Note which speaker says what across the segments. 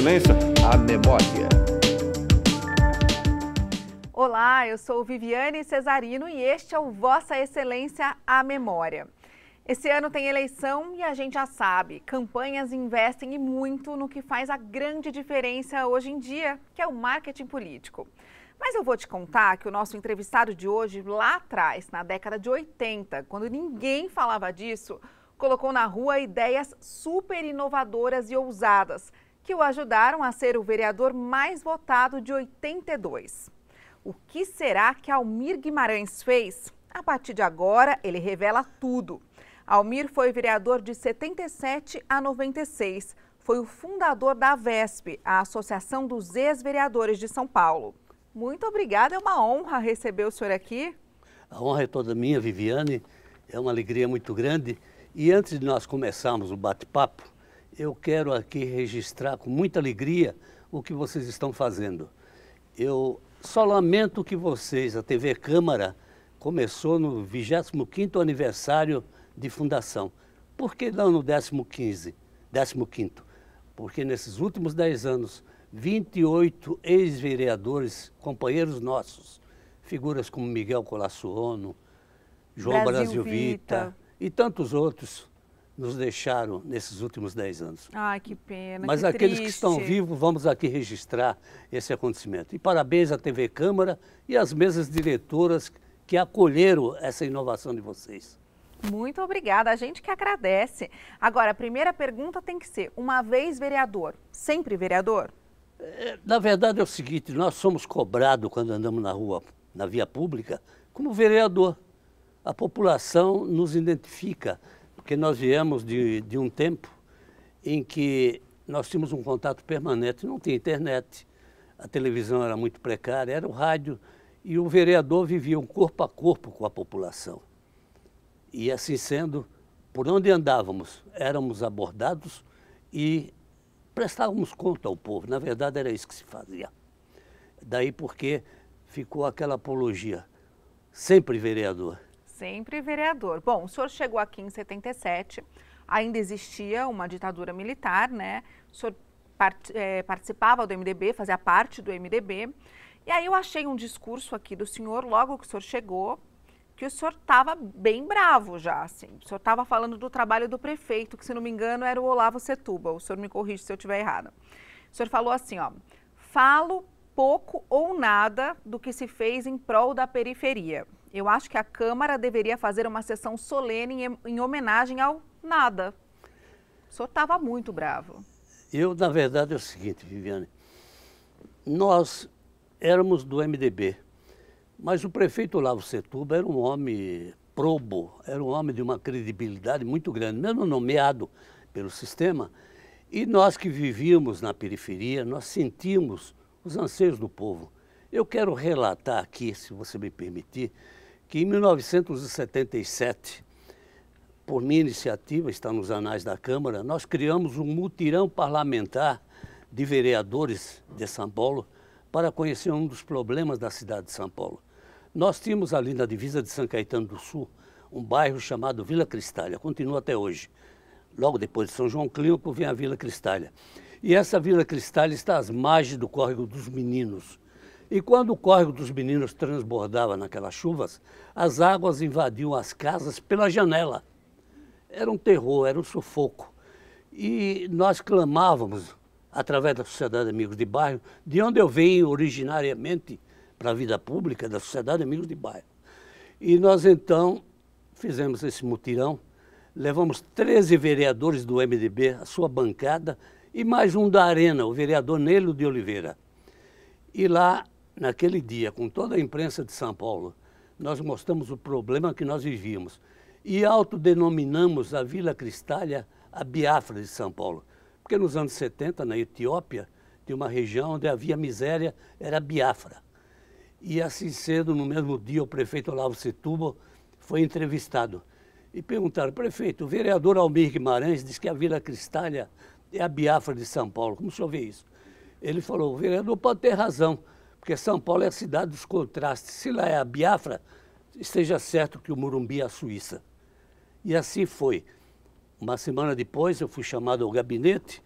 Speaker 1: Excelência, a memória.
Speaker 2: Olá, eu sou Viviane Cesarino e este é o Vossa Excelência, a memória. Esse ano tem eleição e a gente já sabe, campanhas investem e muito no que faz a grande diferença hoje em dia, que é o marketing político. Mas eu vou te contar que o nosso entrevistado de hoje, lá atrás, na década de 80, quando ninguém falava disso, colocou na rua ideias super inovadoras e ousadas, que o ajudaram a ser o vereador mais votado de 82. O que será que Almir Guimarães fez? A partir de agora, ele revela tudo. Almir foi vereador de 77 a 96. Foi o fundador da AVESP, a Associação dos Ex-Vereadores de São Paulo. Muito obrigada, é uma honra receber o senhor aqui.
Speaker 3: A honra é toda minha, Viviane. É uma alegria muito grande. E antes de nós começarmos o bate-papo, eu quero aqui registrar com muita alegria o que vocês estão fazendo. Eu só lamento que vocês, a TV Câmara, começou no 25º aniversário de fundação. Por que não no 15º? Porque nesses últimos 10 anos, 28 ex-vereadores, companheiros nossos, figuras como Miguel Colassuono, João Brasil Vita e tantos outros, nos deixaram nesses últimos 10 anos.
Speaker 2: Ai, que pena,
Speaker 3: Mas
Speaker 2: que
Speaker 3: aqueles
Speaker 2: triste.
Speaker 3: que estão vivos, vamos aqui registrar esse acontecimento. E parabéns à TV Câmara e às mesas diretoras que acolheram essa inovação de vocês.
Speaker 2: Muito obrigada, a gente que agradece. Agora, a primeira pergunta tem que ser, uma vez vereador, sempre vereador?
Speaker 3: Na verdade é o seguinte, nós somos cobrados quando andamos na rua, na via pública, como vereador. A população nos identifica, porque nós viemos de um tempo em que nós tínhamos um contato permanente, não tinha internet, a televisão era muito precária, era o rádio, e o vereador vivia um corpo a corpo com a população. E assim sendo, por onde andávamos, éramos abordados e prestávamos conta ao povo. Na verdade, era isso que se fazia. Daí porque ficou aquela apologia, sempre vereador.
Speaker 2: Sempre vereador. Bom, o senhor chegou aqui em 77, ainda existia uma ditadura militar, né? O senhor participava do MDB, fazia parte do MDB. E aí eu achei um discurso aqui do senhor, logo que o senhor chegou, que o senhor estava bem bravo já, assim. O senhor estava falando do trabalho do prefeito, que se não me engano era o Olavo Setúbal. O senhor me corrige se eu estiver errada. O senhor falou assim, ó, falo pouco ou nada do que se fez em prol da periferia. Eu acho que a Câmara deveria fazer uma sessão solene em homenagem ao nada. O senhor estava muito bravo.
Speaker 3: Na verdade, é o seguinte, Viviane, nós éramos do MDB, mas o prefeito Olavo Setúbal era um homem probo, era um homem de uma credibilidade muito grande, mesmo nomeado pelo sistema, e nós que vivíamos na periferia, nós sentimos os anseios do povo. Eu quero relatar aqui, se você me permitir, que em 1977, por minha iniciativa, está nos anais da Câmara, nós criamos um mutirão parlamentar de vereadores de São Paulo para conhecer um dos problemas da cidade de São Paulo. Nós tínhamos ali na divisa de São Caetano do Sul um bairro chamado Vila Cristália, continua até hoje. Logo depois de São João Clínico vem a Vila Cristália. E essa Vila Cristália está às margens do Córrego dos Meninos. E quando o Córrego dos Meninos transbordava naquelas chuvas, as águas invadiam as casas pela janela. Era um terror, era um sufoco. E nós clamávamos, através da Sociedade Amigos de Bairro, de onde eu venho originariamente para a vida pública, da Sociedade Amigos de Bairro. E nós então fizemos esse mutirão, levamos 13 vereadores do MDB, a sua bancada, e mais um da Arena, o vereador Nélio de Oliveira. E lá, naquele dia, com toda a imprensa de São Paulo, nós mostramos o problema que nós vivíamos e autodenominamos a Vila Cristália a Biafra de São Paulo. Porque nos anos 70, na Etiópia, tinha uma região onde havia miséria, era Biafra. E assim cedo, no mesmo dia, o prefeito Olavo Setúbal foi entrevistado. E perguntaram, prefeito, o vereador Almir Guimarães diz que a Vila Cristália é a Biafra de São Paulo. Como o senhor vê isso? Ele falou, o vereador pode ter razão, porque São Paulo é a cidade dos contrastes. Se lá é a Biafra, esteja certo que o Morumbi é a Suíça. E assim foi. Uma semana depois eu fui chamado ao gabinete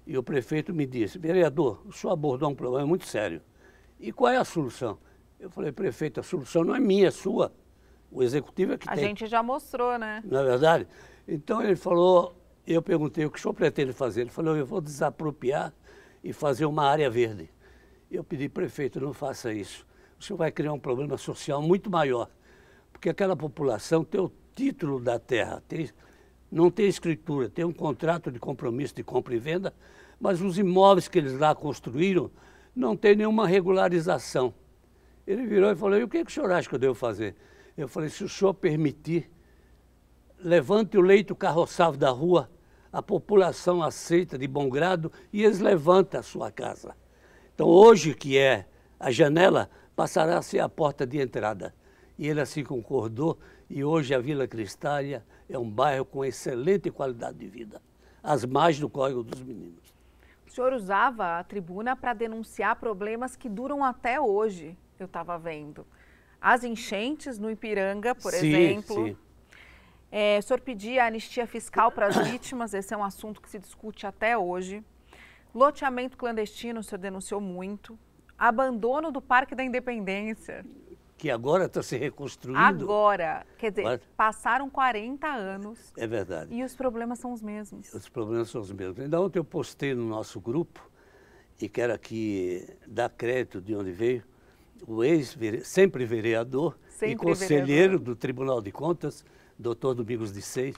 Speaker 3: E o prefeito me disse, vereador, o senhor abordou um problema muito sério. E qual é a solução? Eu falei, prefeito, a solução não é minha, é sua. O executivo é que tem.
Speaker 2: A gente já mostrou, né?
Speaker 3: Não é verdade? Então ele falou, eu perguntei, o que o senhor pretende fazer? Ele falou, eu vou desapropriar e fazer uma área verde. Eu pedi, prefeito, não faça isso. O senhor vai criar um problema social muito maior. Porque aquela população tem o título da terra, não tem escritura, tem um contrato de compromisso de compra e venda, mas os imóveis que eles lá construíram não tem nenhuma regularização. Ele virou e falou, e o que o senhor acha que eu devo fazer? Eu falei, se o senhor permitir, levante o leito carroçável da rua, a população aceita de bom grado e eles levantam a sua casa. Então hoje que é a janela, passará a ser a porta de entrada. E ele assim concordou e hoje a Vila Cristália é um bairro com excelente qualidade de vida, às margens do Córrego dos Meninos.
Speaker 2: O senhor usava a tribuna para denunciar problemas que duram até hoje, eu estava vendo. As enchentes no Ipiranga, por exemplo.
Speaker 3: Sim.
Speaker 2: O senhor pedia anistia fiscal para as vítimas, esse é um assunto que se discute até hoje. Loteamento clandestino, o senhor denunciou muito. Abandono do Parque da Independência.
Speaker 3: Que agora está se reconstruindo.
Speaker 2: Agora, quer dizer, passaram 40 anos.
Speaker 3: É verdade.
Speaker 2: E os problemas são os mesmos.
Speaker 3: Os problemas são os mesmos. Ainda ontem eu postei no nosso grupo, e quero aqui dar crédito de onde veio, o sempre vereador e conselheiro do Tribunal de Contas, doutor Domingos de Seis,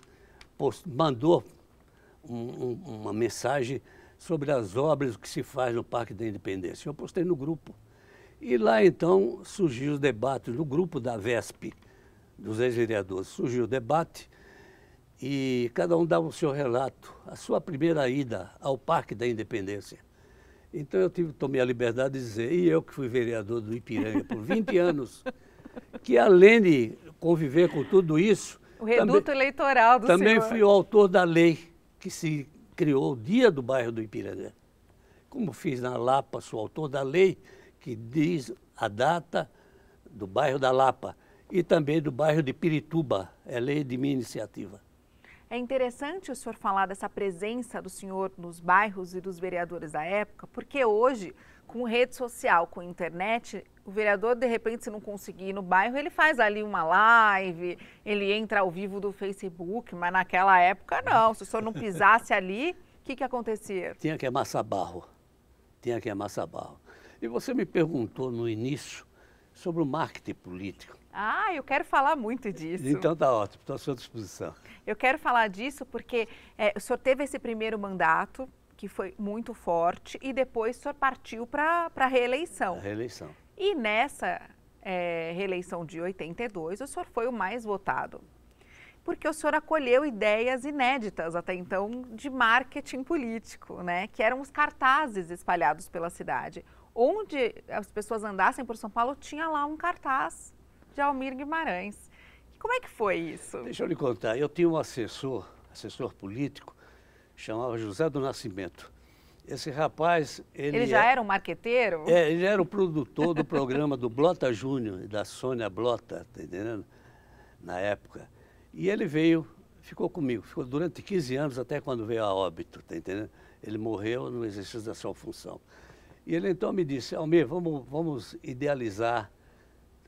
Speaker 3: mandou uma mensagem sobre as obras que se faz no Parque da Independência. Eu postei no grupo. E lá então surgiu os debates no grupo da VESP, dos ex-vereadores. Surgiu o debate e cada um dava o seu relato, a sua primeira ida ao Parque da Independência. Então eu tomei a liberdade de dizer, e eu que fui vereador do Ipiranga por 20 anos, que além de conviver com tudo isso...
Speaker 2: O reduto eleitoral do
Speaker 3: também
Speaker 2: senhor.
Speaker 3: fui o autor da lei que se criou o Dia do Bairro do Ipiranga. Como fiz na Lapa, sou autor da lei que diz a data do bairro da Lapa e também do bairro de Pirituba, é lei de minha iniciativa.
Speaker 2: É interessante o senhor falar dessa presença do senhor nos bairros e dos vereadores da época, porque hoje, com rede social, com internet, o vereador, de repente, se não conseguir ir no bairro, ele faz ali uma live, ele entra ao vivo do Facebook, mas naquela época não, se o senhor não pisasse ali, o que acontecia?
Speaker 3: Tinha que amassar barro, E você me perguntou no início sobre o marketing político.
Speaker 2: Ah, eu quero falar muito disso.
Speaker 3: Então tá ótimo, estou à sua disposição.
Speaker 2: Eu quero falar disso porque o senhor teve esse primeiro mandato, que foi muito forte, e depois o senhor partiu para a reeleição.
Speaker 3: A reeleição.
Speaker 2: E nessa reeleição de 82, o senhor foi o mais votado. Porque o senhor acolheu ideias inéditas até então de marketing político, né? Que eram os cartazes espalhados pela cidade. Onde as pessoas andassem por São Paulo, tinha lá um cartaz de Almir Guimarães. E como é que foi isso?
Speaker 3: Deixa eu lhe contar, eu tinha um assessor político, chamava José do Nascimento. Esse rapaz...
Speaker 2: Ele já era um marqueteiro?
Speaker 3: Ele era o produtor do programa do Blota Júnior, da Sônia Blota, tá entendendo? Na época. E ele ficou comigo, ficou durante 15 anos, até quando veio a óbito, tá entendendo? Ele morreu no exercício da sua função. E ele então me disse, Almir, vamos idealizar,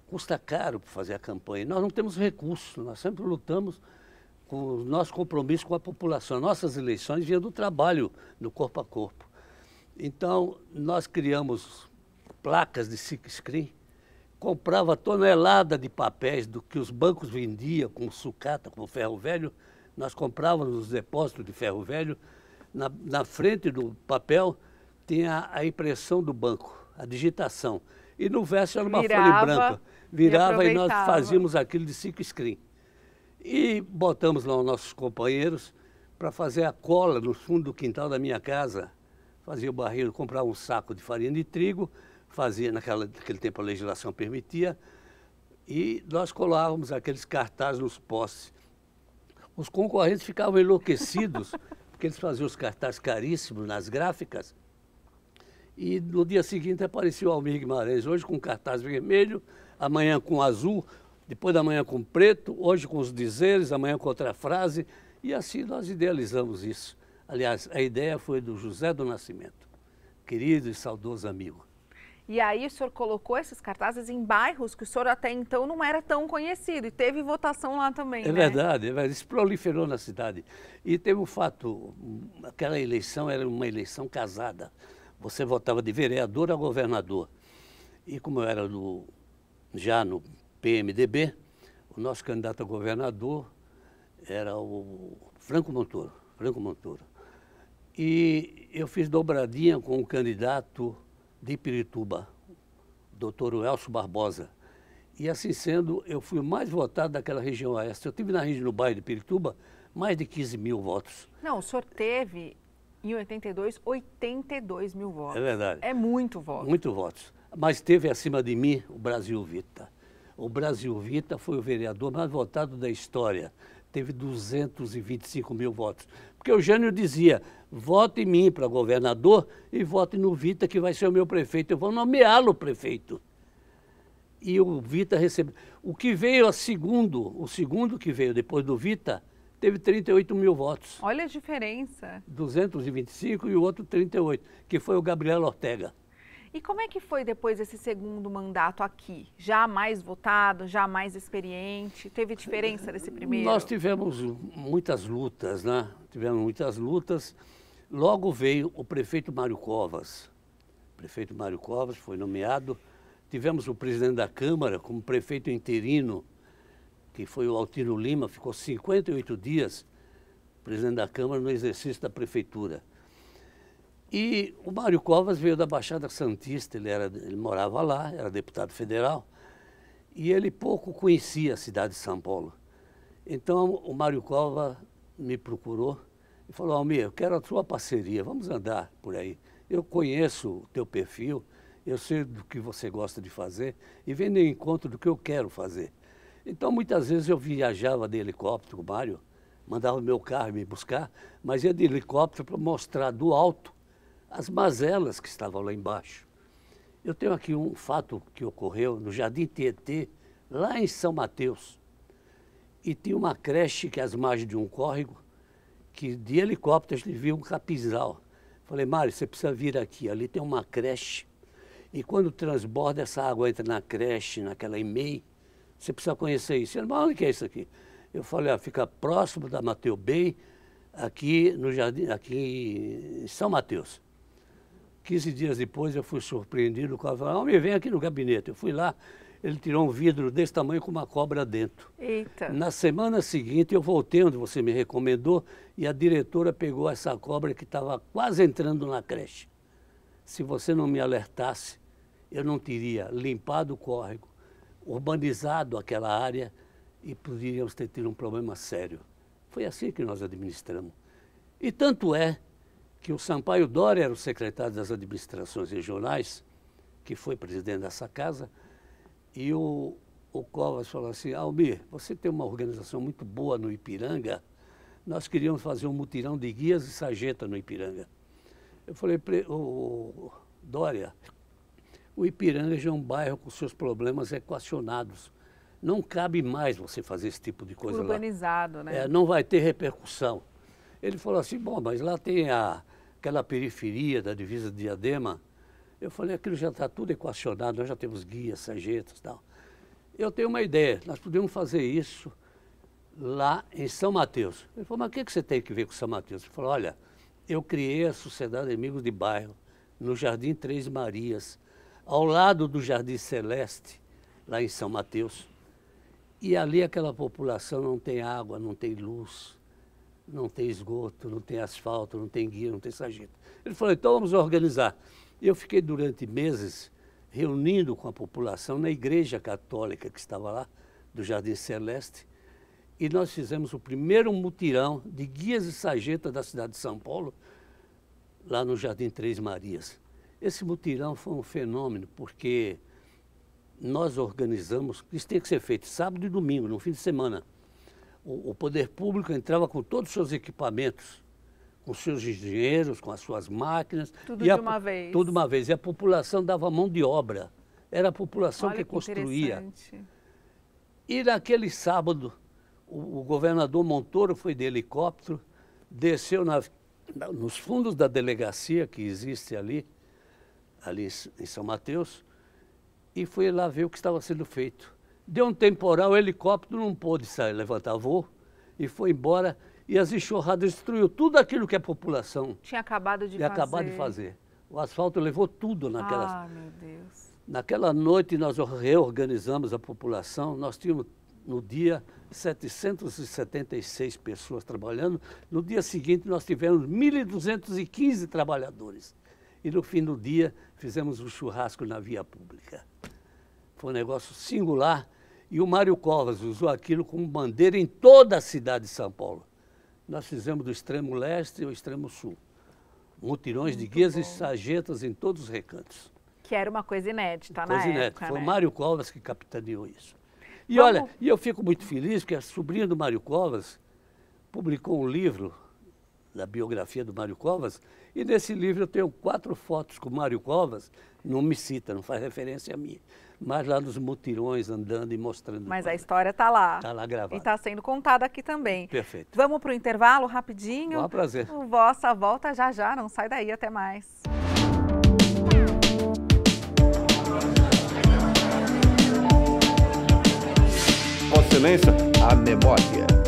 Speaker 3: custa caro para fazer a campanha, nós não temos recursos, nós sempre lutamos com o nosso compromisso com a população, nossas eleições vinham do trabalho no corpo a corpo. Então, nós criamos placas de silkscreen, comprava tonelada de papéis do que os bancos vendiam com sucata, com ferro velho, nós comprávamos nos depósitos de ferro velho, na frente do papel tinha a impressão do banco, a digitação. E no verso era uma folha branca. Virava e nós fazíamos aquilo de silkscreen. E botamos lá os nossos companheiros para fazer a cola no fundo do quintal da minha casa. Fazia o barreiro, comprava um saco de farinha de trigo, fazia, naquele tempo a legislação permitia, e nós colávamos aqueles cartazes nos postes. Os concorrentes ficavam enlouquecidos, porque eles faziam os cartazes caríssimos nas gráficas, e no dia seguinte apareceu o Almir Guimarães, hoje com cartaz vermelho, amanhã com azul, depois da manhã com preto, hoje com os dizeres, amanhã com outra frase, e assim nós idealizamos isso. Aliás, a ideia foi do José do Nascimento, querido e saudoso amigo.
Speaker 2: E aí o senhor colocou esses cartazes em bairros que o senhor até então não era tão conhecido e teve votação lá também,
Speaker 3: É
Speaker 2: né?
Speaker 3: verdade, isso proliferou na cidade. E teve um fato, aquela eleição era uma eleição casada. Você votava de vereador a governador. E como eu era já no PMDB, o nosso candidato a governador era o Franco Montoro. E eu fiz dobradinha com o candidato de Pirituba, doutor Elcio Barbosa. E assim sendo, eu fui o mais votado daquela região oeste. Eu tive no bairro de Pirituba mais de 15 mil votos.
Speaker 2: Não, o senhor teve, em 82, 82 mil votos.
Speaker 3: É verdade.
Speaker 2: É muito voto.
Speaker 3: Muito votos. Mas teve acima de mim o Brasil Vita. O Brasil Vita foi o vereador mais votado da história. Teve 225 mil votos. Porque o Jânio dizia, vote em mim para governador e vote no Vita, que vai ser o meu prefeito. Eu vou nomeá-lo prefeito. E o Vita recebeu. O que veio o segundo que veio depois do Vita, teve 38 mil votos.
Speaker 2: Olha a diferença.
Speaker 3: 225 e o outro 38, que foi o Gabriel Ortega.
Speaker 2: E como é que foi depois esse segundo mandato aqui? Já mais votado, já mais experiente? Teve diferença desse primeiro?
Speaker 3: Nós tivemos muitas lutas, né? Tivemos muitas lutas. Logo veio o prefeito Mário Covas. O prefeito Mário Covas foi nomeado. Tivemos o presidente da Câmara como prefeito interino, que foi o Altino Lima, ficou 58 dias presidente da Câmara no exercício da prefeitura. E o Mário Covas veio da Baixada Santista, ele morava lá, era deputado federal, e ele pouco conhecia a cidade de São Paulo. Então o Mário Covas me procurou e falou, Almir, eu quero a sua parceria, vamos andar por aí. Eu conheço o teu perfil, eu sei do que você gosta de fazer e venho em encontro do que eu quero fazer. Então muitas vezes eu viajava de helicóptero com o Mário, mandava o meu carro me buscar, mas ia de helicóptero para mostrar do alto as mazelas que estavam lá embaixo. Eu tenho aqui um fato que ocorreu no Jardim Tietê, lá em São Mateus. E tinha uma creche que é às margens de um córrego, que de helicóptero a gente via um capinzal. Falei, Mário, você precisa vir aqui, ali tem uma creche. E quando transborda, essa água entra na creche, naquela EMEI, você precisa conhecer isso. Ele falou, onde que é isso aqui? Eu falei, fica próximo da Mateu Bay, aqui no Jardim, aqui em São Mateus. 15 dias depois eu fui surpreendido com a falou, me vem aqui no gabinete. Eu fui lá, ele tirou um vidro desse tamanho com uma cobra dentro.
Speaker 2: Eita!
Speaker 3: Na semana seguinte eu voltei onde você me recomendou e a diretora pegou essa cobra que estava quase entrando na creche. Se você não me alertasse, eu não teria limpado o córrego, urbanizado aquela área e poderíamos ter tido um problema sério. Foi assim que nós administramos. E tanto é que o Sampaio Dória era o secretário das administrações regionais, que foi presidente dessa casa, e o Covas falou assim, Almir, você tem uma organização muito boa no Ipiranga, nós queríamos fazer um mutirão de guias e sarjeta no Ipiranga. Eu falei, Dória, o Ipiranga já é um bairro com seus problemas equacionados. Não cabe mais você fazer esse tipo de coisa
Speaker 2: urbanizado,
Speaker 3: lá.
Speaker 2: né?
Speaker 3: Não vai ter repercussão. Ele falou assim, bom, mas lá tem aquela periferia da divisa de Diadema. Eu falei, aquilo já está tudo equacionado, nós já temos guias, sarjetas e tal. Eu tenho uma ideia, nós podemos fazer isso lá em São Mateus. Ele falou, mas o que você tem que ver com São Mateus? Ele falou, olha, eu criei a Sociedade de Amigos de Bairro no Jardim Três Marias, ao lado do Jardim Celeste, lá em São Mateus. E ali aquela população não tem água, não tem luz, não tem esgoto, não tem asfalto, não tem guia, não tem sarjeta. Ele falou, então vamos organizar. E eu fiquei durante meses reunindo com a população na igreja católica que estava lá, do Jardim Celeste, e nós fizemos o primeiro mutirão de guias e sarjeta da cidade de São Paulo, lá no Jardim Três Marias. Esse mutirão foi um fenômeno, porque nós organizamos, isso tem que ser feito sábado e domingo, no fim de semana. O poder público entrava com todos os seus equipamentos, com seus engenheiros, com as suas máquinas.
Speaker 2: Tudo de uma vez.
Speaker 3: Tudo de uma vez. E a população dava mão de obra. Era a população que construía. E naquele sábado, o governador Montoro foi de helicóptero, desceu nos fundos da delegacia que existe ali em São Mateus, e fui lá ver o que estava sendo feito. Deu um temporal, o helicóptero não pôde sair, levantar voo, e foi embora, e as enxurradas destruiu tudo aquilo que a população
Speaker 2: tinha acabado de
Speaker 3: fazer. O asfalto levou tudo naquelas...
Speaker 2: Ah, meu Deus.
Speaker 3: Naquela noite nós reorganizamos a população, nós tínhamos no dia 776 pessoas trabalhando, no dia seguinte nós tivemos 1.215 trabalhadores. E no fim do dia fizemos um churrasco na via pública. Foi um negócio singular e o Mário Covas usou aquilo como bandeira em toda a cidade de São Paulo. Nós fizemos do extremo leste ao extremo sul. Mutirões de guias e sarjetas em todos os recantos.
Speaker 2: Que era uma coisa inédita na época,
Speaker 3: Foi
Speaker 2: né?
Speaker 3: o Mário Covas que capitaneou isso. E olha, eu fico muito feliz que a sobrinha do Mário Covas publicou um livro da biografia do Mário Covas, e nesse livro eu tenho 4 fotos com o Mário Covas, não me cita, não faz referência a mim, mas lá nos mutirões andando e mostrando.
Speaker 2: Mas a história está lá.
Speaker 3: Está lá gravada.
Speaker 2: E está sendo contada aqui também.
Speaker 3: Perfeito.
Speaker 2: Vamos para o intervalo rapidinho?
Speaker 3: Com prazer.
Speaker 2: O Vossa volta já já, não sai daí, até mais.
Speaker 1: Vossa Excelência, a memória.